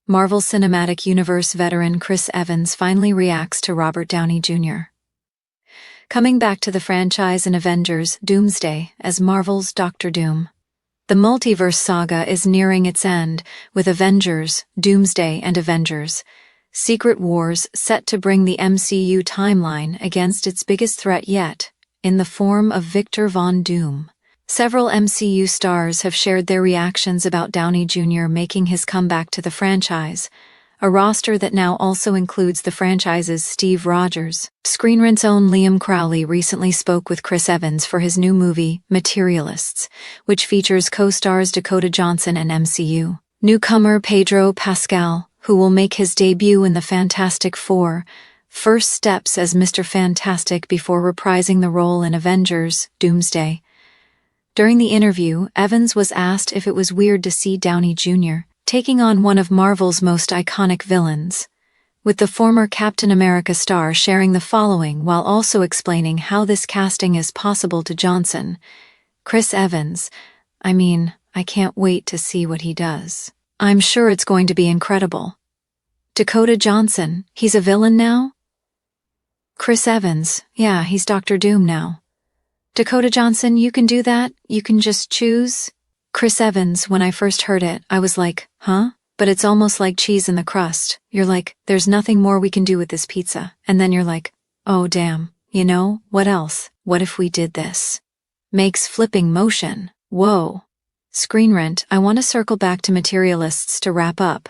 Marvel Cinematic Universe veteran Chris Evans finally reacts to Robert Downey Jr. coming back to the franchise in Avengers Doomsday as Marvel's Doctor Doom. The Multiverse saga is nearing its end, with Avengers Doomsday and Avengers Secret Wars set to bring the MCU timeline against its biggest threat yet, in the form of Victor Von Doom. Several MCU stars have shared their reactions about Downey Jr. making his comeback to the franchise, a roster that now also includes the franchise's Steve Rogers. Screen Rant's own Liam Crowley recently spoke with Chris Evans for his new movie, Materialists, which features co-stars Dakota Johnson and MCU newcomer Pedro Pascal, who will make his debut in the Fantastic Four, first steps as Mr. Fantastic before reprising the role in Avengers Doomsday. During the interview, Evans was asked if it was weird to see Downey Jr. taking on one of Marvel's most iconic villains, with the former Captain America star sharing the following while also explaining how this casting is possible to Johnson. Chris Evans, I can't wait to see what he does. I'm sure it's going to be incredible. Dakota Johnson, he's a villain now? Chris Evans, yeah, he's Dr. Doom now. Dakota Johnson, you can do that? You can just choose? Chris Evans, when I first heard it, I was like, huh? But it's almost like cheese in the crust. You're like, there's nothing more we can do with this pizza. And then you're like, oh damn, what else? What if we did this? Makes flipping motion. Whoa. Screen Rant, I want to circle back to Materialists to wrap up.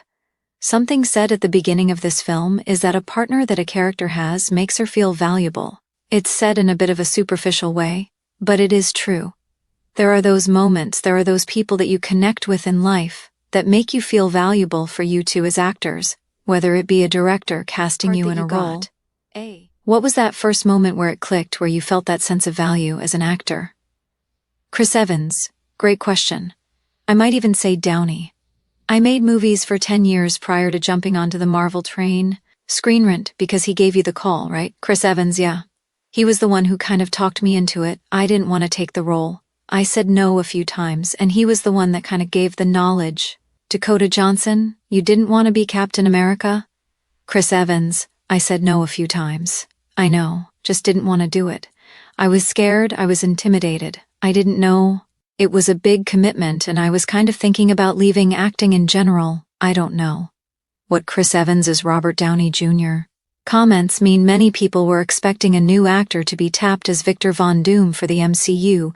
Something said at the beginning of this film is that a partner that a character has makes her feel valuable. It's said in a bit of a superficial way, but it is true. There are those moments, there are those people that you connect with in life that make you feel valuable for you two as actors, whether it be a director casting you in a role. What was that first moment where it clicked, where you felt that sense of value as an actor? Chris Evans, great question. I might even say Downey. I made movies for 10 years prior to jumping onto the Marvel train. Screen Rant, because he gave you the call, right? Chris Evans, yeah. He was the one who kind of talked me into it. I didn't want to take the role. I said no a few times, and he was the one that kind of gave the knowledge. Dakota Johnson, you didn't want to be Captain America? Chris Evans, I said no a few times. I know, just didn't want to do it. I was scared, I was intimidated. I didn't know. It was a big commitment, and I was kind of thinking about leaving acting in general. I don't know. What Chris Evans is Robert Downey Jr. Comments mean many people were expecting a new actor to be tapped as Victor Von Doom for the MCU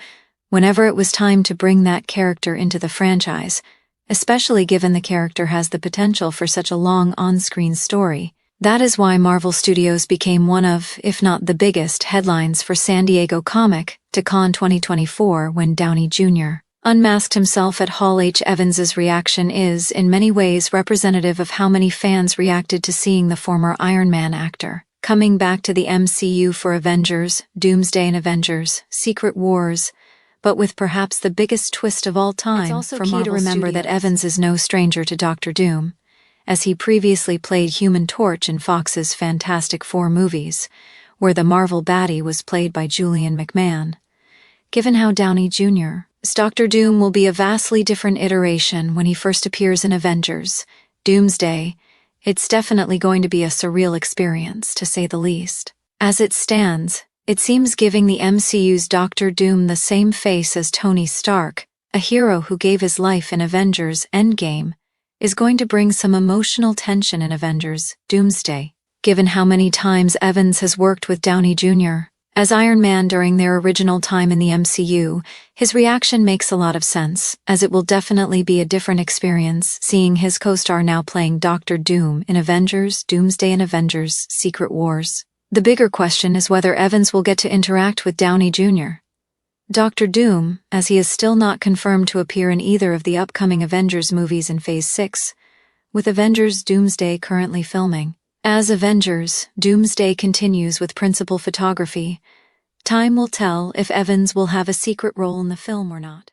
whenever it was time to bring that character into the franchise, especially given the character has the potential for such a long on-screen story. That is why Marvel Studios became one of, if not the biggest, headlines for San Diego Comic-Con 2024 when Downey Jr. unmasked himself at Hall H. Evans's reaction is, in many ways, representative of how many fans reacted to seeing the former Iron Man actor coming back to the MCU for Avengers Doomsday and Avengers Secret Wars, but with perhaps the biggest twist of all time. It's also key to remember that Evans is no stranger to Dr. Doom, as he previously played Human Torch in Fox's Fantastic Four movies, where the Marvel baddie was played by Julian McMahon. Given how Downey Jr. Dr. Doom will be a vastly different iteration when he first appears in Avengers Doomsday, it's definitely going to be a surreal experience, to say the least. As it stands, it seems giving the MCU's Dr. Doom the same face as Tony Stark, a hero who gave his life in Avengers Endgame, is going to bring some emotional tension in Avengers Doomsday. Given how many times Evans has worked with Downey Jr. as Iron Man during their original time in the MCU, his reaction makes a lot of sense, as it will definitely be a different experience seeing his co-star now playing Dr. Doom in Avengers Doomsday and Avengers Secret Wars. The bigger question is whether Evans will get to interact with Downey Jr. Dr. Doom, as he is still not confirmed to appear in either of the upcoming Avengers movies in Phase 6, with Avengers Doomsday currently filming. As Avengers Doomsday continues with principal photography, time will tell if Evans will have a secret role in the film or not.